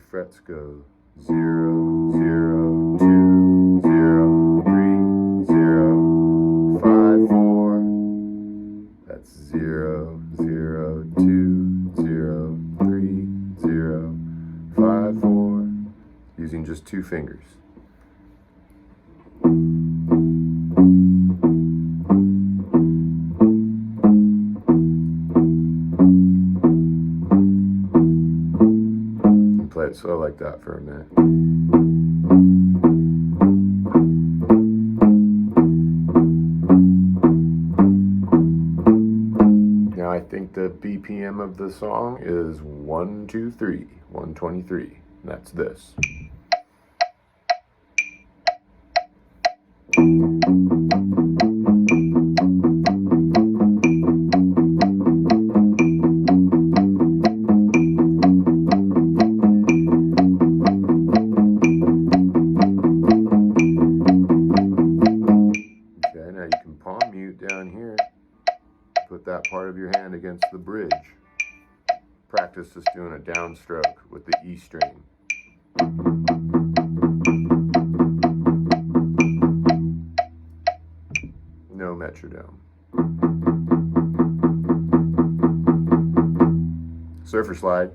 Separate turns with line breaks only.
frets go 0, 0, 2, 0, 3, 0, 5, 4. That's 0, 0, 2, 0, 3, 0, 5, 4. Using just 2 fingers. Play it slow like that for a minute. Now I think the BPM of the song is 123, 123. And that's this. Now you can palm mute down here. Put that part of your hand against the bridge. Practice just doing a downstroke with the E string. No metronome. Surfer slide.